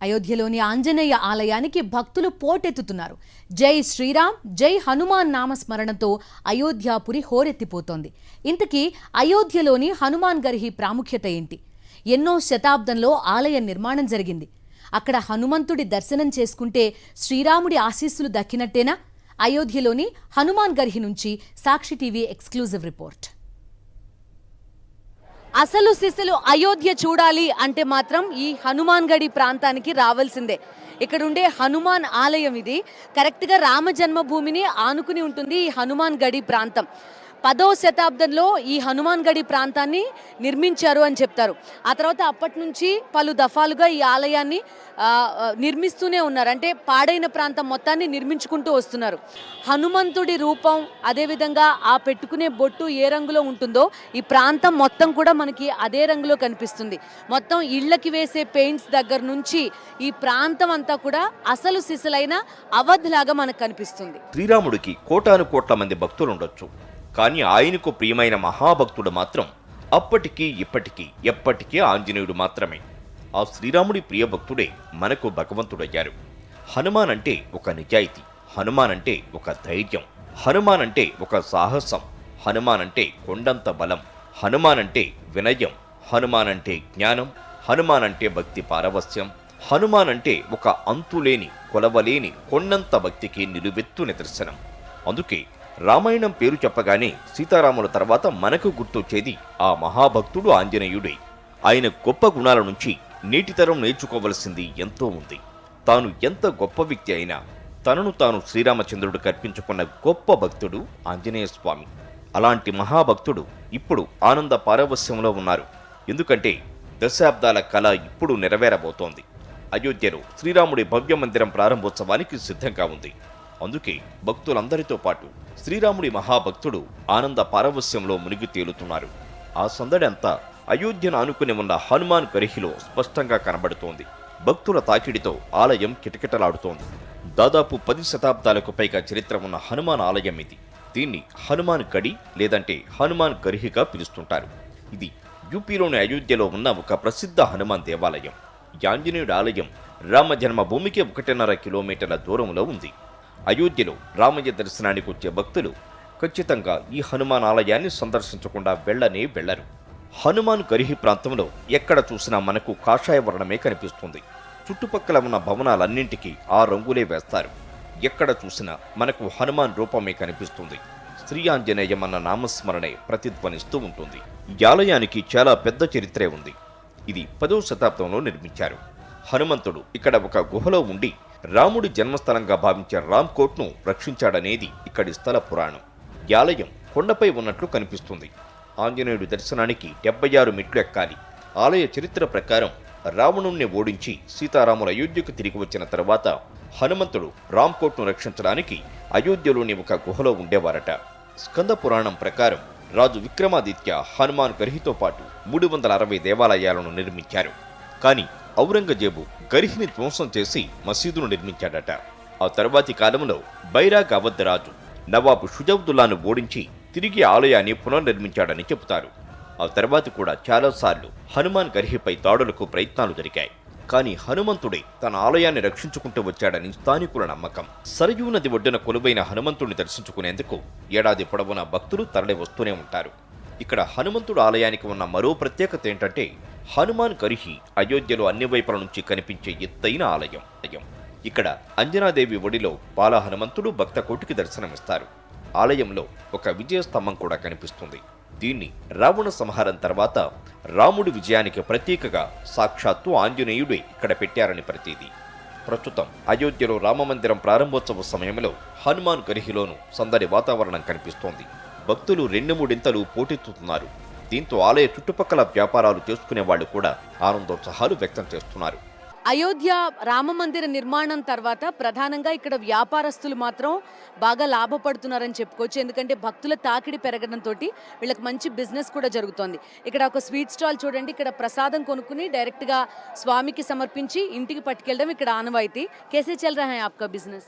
అయోధ్యలోని ఆంజనేయ ఆలయానికి భక్తులు పోటెత్తుతున్నారు. జై శ్రీరామ్, జై హనుమాన్ నామస్మరణతో అయోధ్యాపురి హోరెత్తిపోతోంది. ఇంతకీ అయోధ్యలోని హనుమాన్ గర్హి ప్రాముఖ్యత ఏంటి? ఎన్నో శతాబ్దంలో ఆలయ నిర్మాణం జరిగింది. అక్కడ హనుమంతుడి దర్శనం చేసుకుంటే శ్రీరాముడి ఆశీస్సులు దక్కినట్టేనా? అయోధ్యలోని హనుమాన్ గర్హి నుంచి సాక్షి టీవీ ఎక్స్క్లూజివ్ రిపోర్ట్. అసలు సిసలు అయోధ్య చూడాలి అంటే మాత్రం ఈ హనుమాన్ గడి ప్రాంతానికి రావాల్సిందే. ఇక్కడ ఉండే హనుమాన్ ఆలయం ఇది. కరెక్ట్గా రామ జన్మభూమిని ఆనుకుని ఉంటుంది ఈ హనుమాన్ గడి ప్రాంతం. 10వ శతాబ్దంలో ఈ హనుమాన్ గడి ప్రాంతాన్ని నిర్మించారు అని చెప్తారు. ఆ తర్వాత అప్పటి నుంచి పలు దఫాలుగా ఈ ఆలయాన్ని నిర్మిస్తూనే ఉన్నారు. అంటే పాడైన ప్రాంతం మొత్తాన్ని నిర్మించుకుంటూ వస్తున్నారు. హనుమంతుడి రూపం, అదేవిధంగా ఆ పెట్టుకునే బొట్టు ఏ రంగులో ఉంటుందో ఈ ప్రాంతం మొత్తం కూడా మనకి అదే రంగులో కనిపిస్తుంది. మొత్తం ఇళ్లకి వేసే పెయింట్స్ దగ్గర నుంచి ఈ ప్రాంతం అంతా కూడా అసలు సిసలైన అవధ్ లాగా మనకు కనిపిస్తుంది. శ్రీరాముడికి కోటాను కోట్ల మంది భక్తులు ఉండొచ్చు, కానీ ఆయనకు ప్రియమైన మహాభక్తుడు మాత్రం అప్పటికీ ఇప్పటికీ ఎప్పటికీ ఆంజనేయుడు మాత్రమే. ఆ శ్రీరాముడి ప్రియ భక్తుడే మనకు భగవంతుడయ్యారు. హనుమాన్ అంటే ఒక నిజాయితీ, హనుమాన్ అంటే ఒక ధైర్యం, హనుమాన్ అంటే ఒక సాహసం, హనుమాన్ అంటే కొండంత బలం, హనుమాన్ అంటే వినయం, హనుమాన్ అంటే జ్ఞానం, హనుమాన్ అంటే భక్తి పారవస్యం, హనుమాన్ అంటే ఒక అంతులేని కొలవలేని కొండంత భక్తికి నిలువెత్తు నిదర్శనం. అందుకే రామాయణం పేరు చెప్పగానే సీతారాముల తర్వాత మనకు గుర్తొచ్చేది ఆ మహాభక్తుడు ఆంజనేయుడే. ఆయన గొప్ప గుణాల నుంచి నేటి తరం నేర్చుకోవలసింది ఎంతో ఉంది. తాను ఎంత గొప్ప వ్యక్తి అయినా తనను తాను శ్రీరామచంద్రుడు కల్పించుకున్న గొప్ప భక్తుడు ఆంజనేయ స్వామి. అలాంటి మహాభక్తుడు ఇప్పుడు ఆనంద పారవస్యంలో ఉన్నారు. ఎందుకంటే దశాబ్దాల కళ ఇప్పుడు నెరవేరబోతోంది. అయోధ్యలో శ్రీరాముడి భవ్య మందిరం ప్రారంభోత్సవానికి సిద్ధంగా ఉంది. అందుకే భక్తులందరితో పాటు శ్రీరాముడి మహాభక్తుడు ఆనంద పారవస్యంలో మునిగి తేలుతున్నారు. ఆ సందడి అంతా అయోధ్యను ఆనుకుని ఉన్న హనుమాన్ గర్హిలో స్పష్టంగా కనబడుతోంది. భక్తుల తాకిడితో ఆలయం కిటకిటలాడుతోంది. దాదాపు 10 శతాబ్దాలకు పైగా చరిత్ర ఉన్న హనుమాన్ ఆలయం ఇది. దీన్ని హనుమాన్ గడి లేదంటే హనుమాన్ గర్హిగా పిలుస్తుంటారు. ఇది యూపీలోని అయోధ్యలో ఉన్న ఒక ప్రసిద్ధ హనుమాన్ దేవాలయం. ఈ ఆంజనేయుడి ఆలయం రామ జన్మభూమికి 1.5 కిలోమీటర్ల దూరంలో ఉంది. అయోధ్యలో రామయ్య దర్శనానికి వచ్చే భక్తులు ఖచ్చితంగా ఈ హనుమాన్ ఆలయాన్ని సందర్శించకుండా వెళ్లరు. హనుమాన్ గర్హి ప్రాంతంలో ఎక్కడ చూసినా మనకు కాషాయ వర్ణమే కనిపిస్తుంది. చుట్టుపక్కల ఉన్న భవనాలన్నింటికీ ఆ రంగులే వేస్తారు. ఎక్కడ చూసినా మనకు హనుమాన్ రూపమే కనిపిస్తుంది. శ్రీ ఆంజనేయం అన్న నామస్మరణే ప్రతిధ్వనిస్తూ ఉంటుంది. ఈ ఆలయానికి చాలా పెద్ద చరిత్రే ఉంది. ఇది 10వ శతాబ్దంలో నిర్మించారు. హనుమంతుడు ఇక్కడ ఒక గుహలో ఉండి రాముడి జన్మస్థలంగా భావించే రామ్కోట్ను రక్షించాడనేది ఇక్కడి స్థల పురాణం. ఈ ఆలయం కొండపై ఉన్నట్లు కనిపిస్తుంది. ఆంజనేయుడి దర్శనానికి 76 మెట్లు ఎక్కాలి. ఆలయ చరిత్ర ప్రకారం రావణుణ్ణి ఓడించి సీతారాముల అయోధ్యకు తిరిగి వచ్చిన తర్వాత హనుమంతుడు రామ్కోట్ను రక్షించడానికి అయోధ్యలోని ఒక గుహలో ఉండేవారట. స్కంద పురాణం ప్రకారం రాజు విక్రమాదిత్య హనుమాన్ గర్హితో పాటు 360 దేవాలయాలను నిర్మించారు. కానీ ఔరంగజేబు గర్హిని ధ్వంసం చేసి మసీదును నిర్మించాడట. ఆ తర్వాతి కాలంలో బైరాగ్ అవధ్ రాజు నవాబు షుజౌదుల్లాను ఓడించి తిరిగి ఆలయాన్ని పునర్నిర్మించాడని చెబుతారు. ఆ తర్వాత కూడా చాలాసార్లు హనుమాన్ గర్హిపై దాడులకు ప్రయత్నాలు జరిగాయి. కానీ హనుమంతుడే తన ఆలయాన్ని రక్షించుకుంటూ వచ్చాడని స్థానికుల నమ్మకం. సరయూ నది ఒడ్డున కొలువైన హనుమంతుడిని దర్శించుకునేందుకు ఏడాది పొడవునా భక్తులు తరలి వస్తూనే ఉంటారు. ఇక్కడ హనుమంతుడు ఆలయానికి ఉన్న మరో ప్రత్యేకత ఏంటంటే హనుమాన్ గర్హి అయోధ్యలో అన్ని వైపుల నుంచి కనిపించే ఎత్తైన ఆలయం. ఇక్కడ అంజనాదేవి ఒడిలో బాల హనుమంతుడు భక్త కోటికి దర్శనమిస్తారు. ఆలయంలో ఒక విజయస్తంభం కూడా కనిపిస్తుంది. దీన్ని రావణ సంహారం తర్వాత రాముడి విజయానికి ప్రతీకగా సాక్షాత్తు ఆంజనేయుడే ఇక్కడ పెట్టారని ప్రతీది. ప్రస్తుతం అయోధ్యలో రామమందిరం ప్రారంభోత్సవ సమయంలో హనుమాన్ గర్హిలోనూ సందడి వాతావరణం కనిపిస్తోంది. భక్తులు 2-3 పోటెత్తుతున్నారు. దీంతో ఆలయ చుట్టుపక్కల వ్యాపారాలు చేసుకునే వాళ్ళు కూడా ఆనందోత్సాహాలు వ్యక్తం చేస్తున్నారు. అయోధ్య రామ మందిర నిర్మాణం తర్వాత ప్రధానంగా ఇక్కడ వ్యాపారస్తులు మాత్రం బాగా లాభపడుతున్నారని చెప్పుకోవచ్చు. ఎందుకంటే భక్తుల తాకిడి పెరగడంతో వీళ్ళకి మంచి బిజినెస్ కూడా జరుగుతోంది. ఇక్కడ ఒక స్వీట్ స్టాల్ చూడండి. ఇక్కడ ప్రసాదం కొనుక్కుని డైరెక్ట్గా స్వామికి సమర్పించి ఇంటికి పట్టుకెళ్ళడం ఇక్కడ ఆనవాయితీ. कैसे चल रहा है आपका बिजनेस?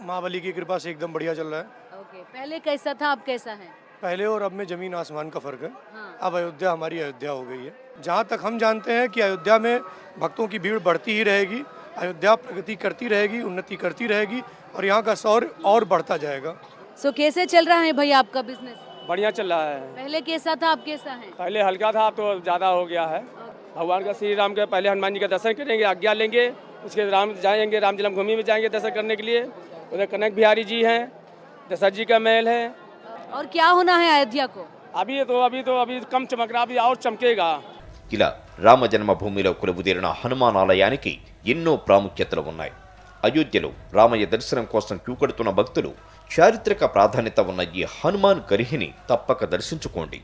माँ बली की कृपा से एकदम बढ़िया चल रहा है। ओके, पहले कैसा था, अब कैसा है? पहले और अब में जमीन आसमान का फर्क है। हाँ। अब अयोध्या हमारी अयोध्या हो गई है। जहाँ तक हम जानते हैं कि अयोध्या में भक्तों की भीड़ बढ़ती ही रहेगी अयोध्या प्रगति करती रहेगी, उन्नति करती रहेगी और यहाँ का शौर्य और बढ़ता जाएगा। सो कैसे चल रहा है भाई आपका बिजनेस? बढ़िया चल रहा है। पहले कैसा था, अब कैसा है? पहले हल्का था, अब तो ज़्यादा हो गया है। भगवान का श्री राम के पहले हनुमान जी का दर्शन करेंगे, आज्ञा लेंगे, उसके राम जाएंगे, राम जन्मभूमि में जाएंगे दर्शन करने के लिए। उधर कनक बिहारी जी हैं, दशरथ जी का महल है। और क्या होना है अयोध्या को? अभी कम चमक रहा, अभी और चमकेगा। ఇలా రామ జన్మభూమిలో కొలువుదీరిన హనుమాన్ ఆలయానికి ఎన్నో ప్రాముఖ్యతలు ఉన్నాయి. అయోధ్యలో రామయ్య దర్శనం కోసం క్యూ కడుతున్న భక్తులు చారిత్రక ప్రాధాన్యత ఉన్న ఈ హనుమాన్ గరిహిని తప్పక దర్శించుకోండి.